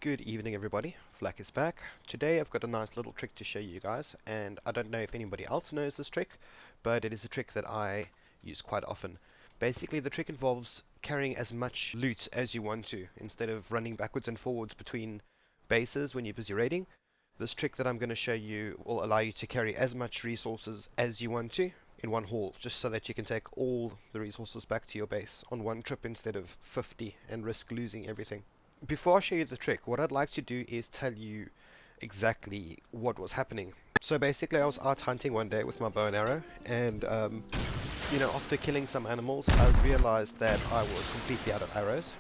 Good evening everybody, Flak is back. Today I've got a nice little trick to show you guys, and I don't know if anybody else knows this trick, but it is a trick that I use quite often. Basically the trick involves carrying as much loot as you want to, instead of running backwards and forwards between bases when you're busy raiding. This trick that I'm going to show you will allow you to carry as much resources as you want to in one haul, just so that you can take all the resources back to your base on one trip instead of 50 and risk losing everything. Before I show you the trick, what I'd like to do is tell you exactly what was happening. So basically I was out hunting one day with my bow and arrow, and after killing some animals I realized that I was completely out of arrows.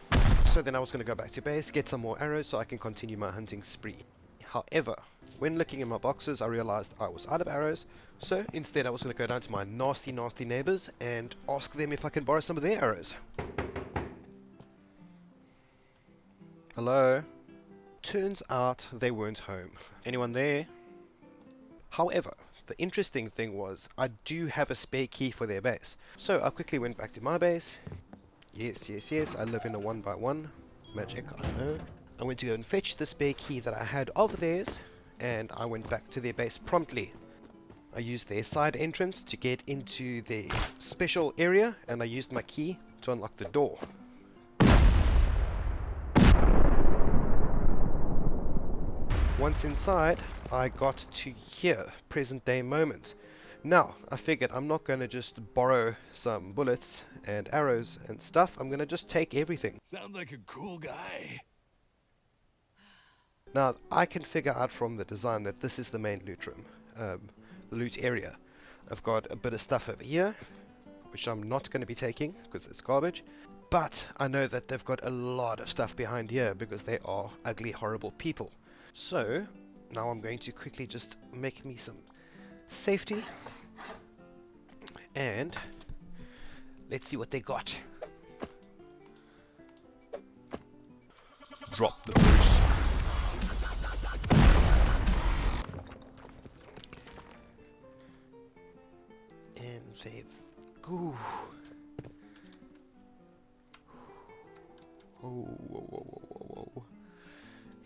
So then I was going to go back to base, get some more arrows so I can continue my hunting spree. However, when looking in my boxes I realized I was out of arrows, so instead I was going to go down to my nasty neighbors and ask them if I can borrow some of their arrows. Hello? Turns out they weren't home. Anyone there? However, the interesting thing was I do have a spare key for their base. So I quickly went back to my base. Yes, I live in a 1x1. Magic, I know. I went to go and fetch the spare key that I had of theirs, and I went back to their base promptly. I used their side entrance to get into their special area, and I used my key to unlock the door. Once inside, I got to hear present day moments. Now, I figured I'm not going to just borrow some bullets and arrows and stuff, I'm going to just take everything. Sounds like a cool guy. Now, I can figure out from the design that this is the main loot room, the loot area. I've got a bit of stuff over here, which I'm not going to be taking because it's garbage. But I know that they've got a lot of stuff behind here because they are ugly, horrible people. So, now I'm going to quickly just make me some safety, and let's see what they got. Drop the boost. And they've... Ooh. Whoa.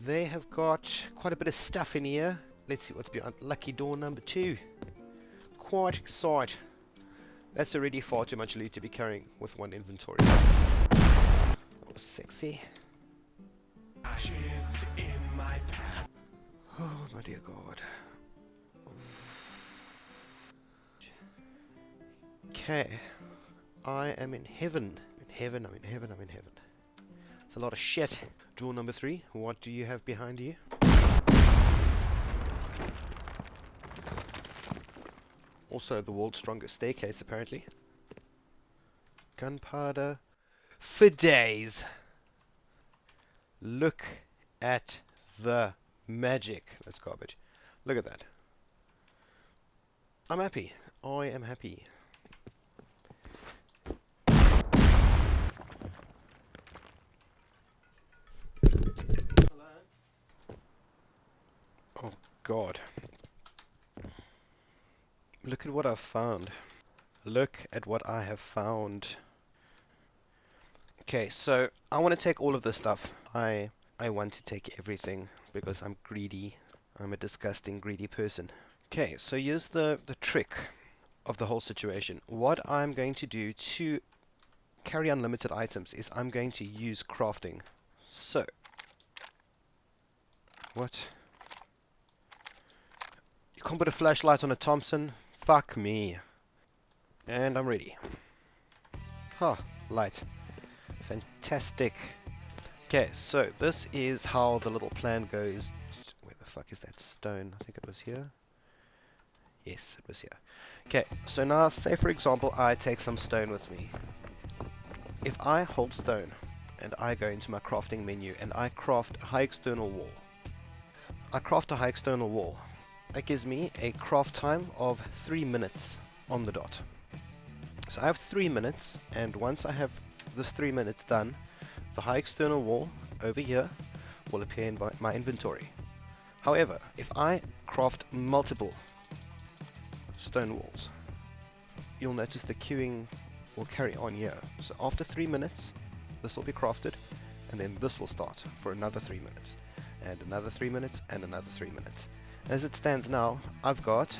They have got quite a bit of stuff in here. Let's see what's behind lucky door number 2. Quite excited. That's already far too much loot to be carrying with one inventory. Oh, sexy. Oh my dear God. Okay. I am in heaven. I'm in heaven. It's a lot of shit. Door number 3. What do you have behind you? Also the world's strongest staircase, apparently. Gunpowder for days. Look at the magic. That's garbage. Look at that. I'm happy. I am happy. Oh God. Look at what I've found. Look at what I have found. Okay, so I want to take all of this stuff. I want to take everything because I'm greedy. I'm a disgusting greedy person. Okay, so here's the trick of the whole situation. What I'm going to do to carry unlimited items is I'm going to use crafting. So, what? You can't put a flashlight on a Thompson? Fuck me. And I'm ready. Huh, light. Fantastic. Okay, so this is how the little plan goes. Where the fuck is that stone? I think it was here. Yes, it was here. Okay, so now say for example I take some stone with me. If I hold stone and I go into my crafting menu and I craft a high external wall. That gives me a craft time of 3 minutes on the dot. So I have 3 minutes, and once I have this 3 minutes done, the high external wall over here will appear in my inventory. However, if I craft multiple stone walls, you'll notice the queuing will carry on here. So after 3 minutes, this will be crafted, and then this will start for another 3 minutes. and another 3 minutes, and another 3 minutes. As it stands now, I've got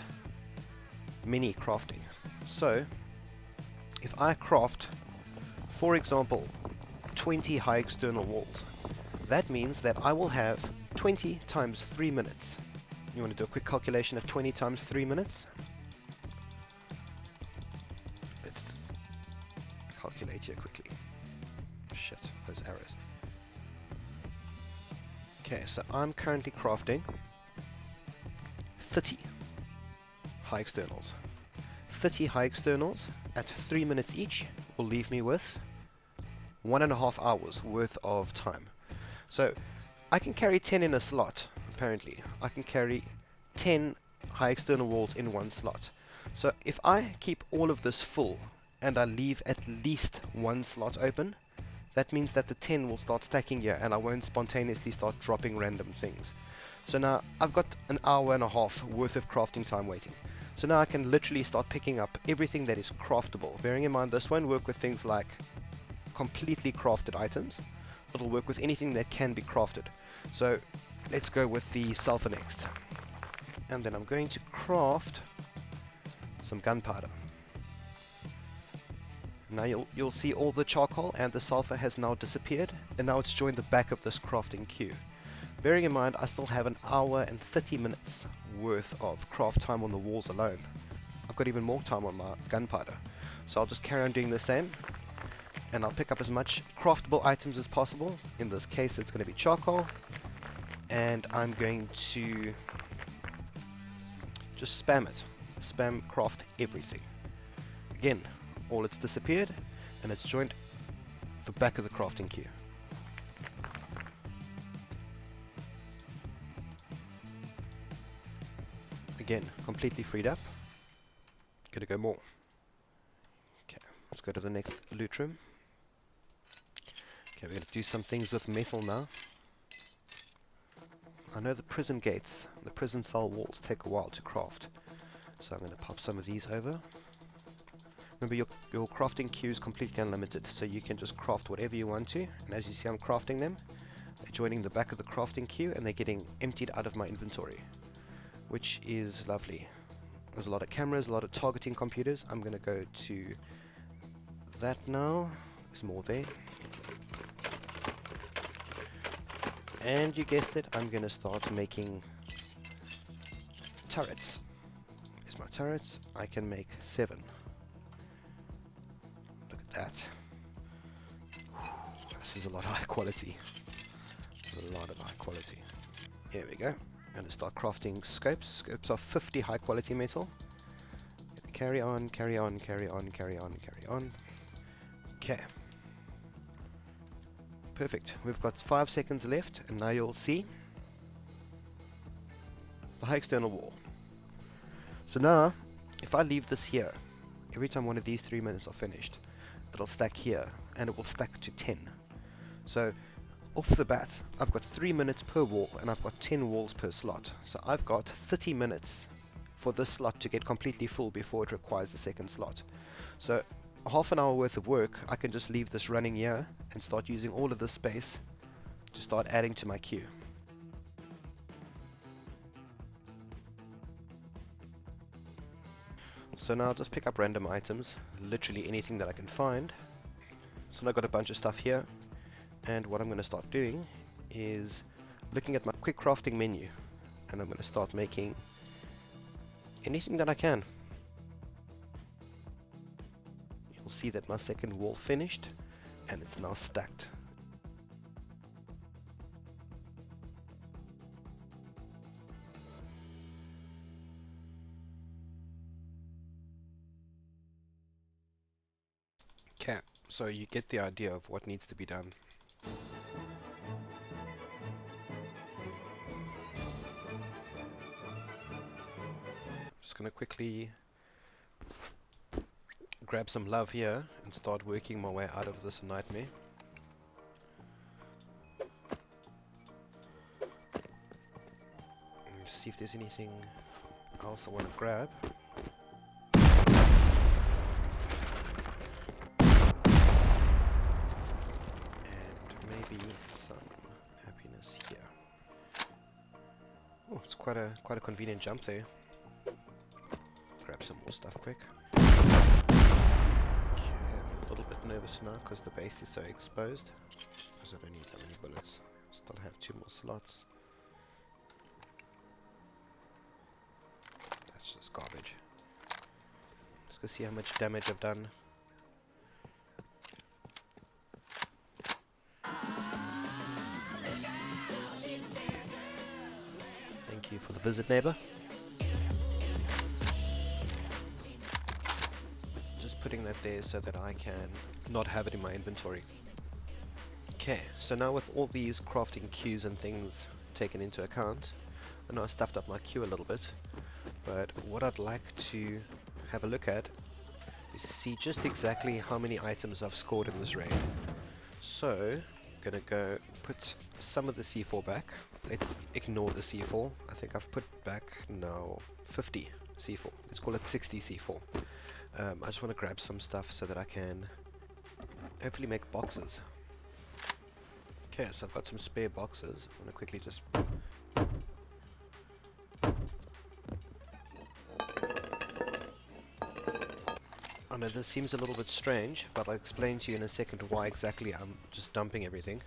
mini crafting. So if I craft, for example, 20 high external walls, that means that I will have 20 times 3 minutes. You want to do a quick calculation of 20 times 3 minutes? Let's calculate here quickly. Shit, those arrows. Okay, so I'm currently crafting 30 high externals. 30 high externals at 3 minutes each will leave me with 1.5 hours worth of time. So I can carry 10 in a slot, apparently. I can carry 10 high external walls in one slot. So if I keep all of this full and I leave at least one slot open, that means that the 10 will start stacking here and I won't spontaneously start dropping random things. So now I've got an hour and a half worth of crafting time waiting. So now I can literally start picking up everything that is craftable. Bearing in mind this won't work with things like completely crafted items. It'll work with anything that can be crafted. So let's go with the sulfur next. And then I'm going to craft some gunpowder. Now you'll see all the charcoal and the sulfur has now disappeared, and now it's joined the back of this crafting queue. Bearing in mind I still have an hour and 30 minutes worth of craft time on the walls alone. I've got even more time on my gunpowder. So I'll just carry on doing the same, and I'll pick up as much craftable items as possible. In this case it's going to be charcoal, and I'm going to just spam it. Spam craft everything. Again, all it's disappeared and it's joined the back of the crafting queue. Again, completely freed up. Gonna go more. Okay, let's go to the next loot room. Okay, we're gonna do some things with metal now. I know the prison gates, the prison cell walls take a while to craft, so I'm going to pop some of these over. Remember, your crafting queue is completely unlimited, so you can just craft whatever you want to, and as you see I'm crafting them, they're joining the back of the crafting queue and they're getting emptied out of my inventory, which is lovely. There's a lot of cameras, a lot of targeting computers. I'm going to go to that now. There's more there. And you guessed it, I'm going to start making turrets. Here's my turrets. I can make 7. Look at that. This is a lot of high quality. A lot of high quality. Here we go. I'm going to start crafting scopes. Scopes are 50 high quality metal. Carry on, carry on, carry on, carry on, carry on. Okay. Perfect. We've got 5 seconds left, and now you'll see the high external wall. So now, if I leave this here, every time one of these 3 minutes are finished, it'll stack here, and it will stack to 10. So, off the bat, I've got 3 minutes per wall, and I've got 10 walls per slot. So I've got 30 minutes for this slot to get completely full before it requires a second slot. So, half an hour worth of work, I can just leave this running here and start using all of this space to start adding to my queue. So now I'll just pick up random items, literally anything that I can find. So now I've got a bunch of stuff here, and what I'm going to start doing is looking at my quick crafting menu, and I'm going to start making anything that I can. You'll see that my second wall finished, and it's now stacked. Okay, so you get the idea of what needs to be done. Just gonna quickly grab some love here and start working my way out of this nightmare. And see if there's anything else I want to grab. And maybe some happiness here. Oh, it's quite a convenient jump there. Grab some more stuff quick. Okay, I'm a little bit nervous now because the base is so exposed. Because I don't need that many bullets. Still have 2 more slots. That's just garbage. Let's go see how much damage I've done. Thank you for the visit, neighbor. Just putting that there so that I can not have it in my inventory. Okay, so now with all these crafting queues and things taken into account, I know I stuffed up my queue a little bit, but what I'd like to have a look at is to see just exactly how many items I've scored in this raid. So, I'm gonna go put some of the C4 back. Let's ignore the C4. I think I've put back now 50 C4. Let's call it 60 C4. I just want to grab some stuff so that I can hopefully make boxes. Okay, so I've got some spare boxes. I'm going to quickly just... I know this seems a little bit strange, but I'll explain to you in a second why exactly I'm just dumping everything.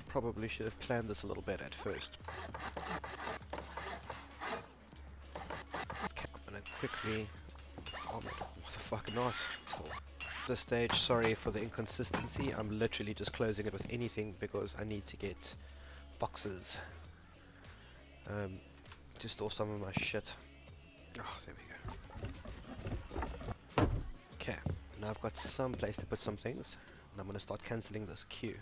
Probably should have planned this a little bit at first. Okay, I'm going to quickly... Oh my god, what the fuck not? At this stage, sorry for the inconsistency, I'm literally just closing it with anything because I need to get boxes to store some of my shit. Oh, there we go. Okay, now I've got some place to put some things, and I'm going to start cancelling this queue.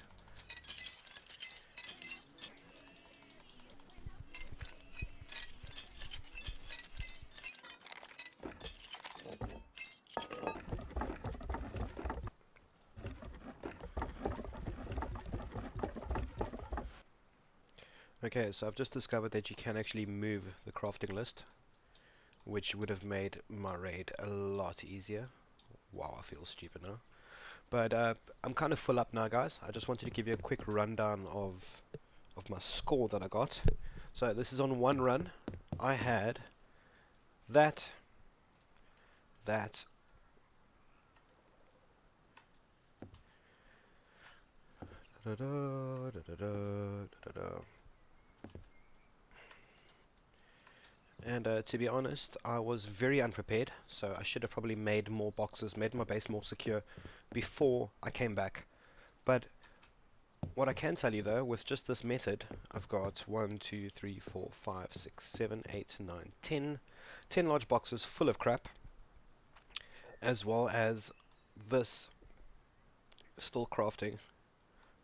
Okay, so I've just discovered that you can actually move the crafting list, which would have made my raid a lot easier. Wow, I feel stupid now. But I'm kind of full up now, guys. I just wanted to give you a quick rundown of my score that I got. So this is on one run. I had that, da da da da da da da. And to be honest, I was very unprepared, so I should have probably made more boxes, made my base more secure before I came back. But what I can tell you though, with just this method, I've got 1, 2, 3, 4, 5, 6, 7, 8, 9, 10 large boxes full of crap, as well as this still crafting.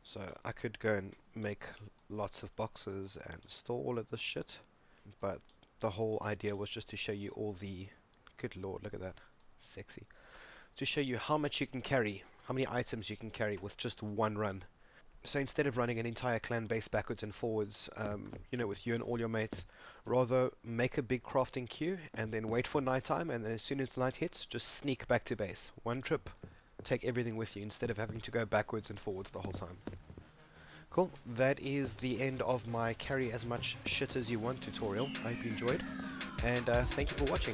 So I could go and make lots of boxes and store all of this shit, but the whole idea was just to show you all the... Good lord, look at that. Sexy. To show you how much you can carry, how many items you can carry with just one run. So instead of running an entire clan base backwards and forwards, you know, with you and all your mates, rather make a big crafting queue and then wait for nighttime, and then as soon as night hits, just sneak back to base. One trip, take everything with you instead of having to go backwards and forwards the whole time. Cool, that is the end of my carry as much shit as you want tutorial. I hope you enjoyed, and thank you for watching.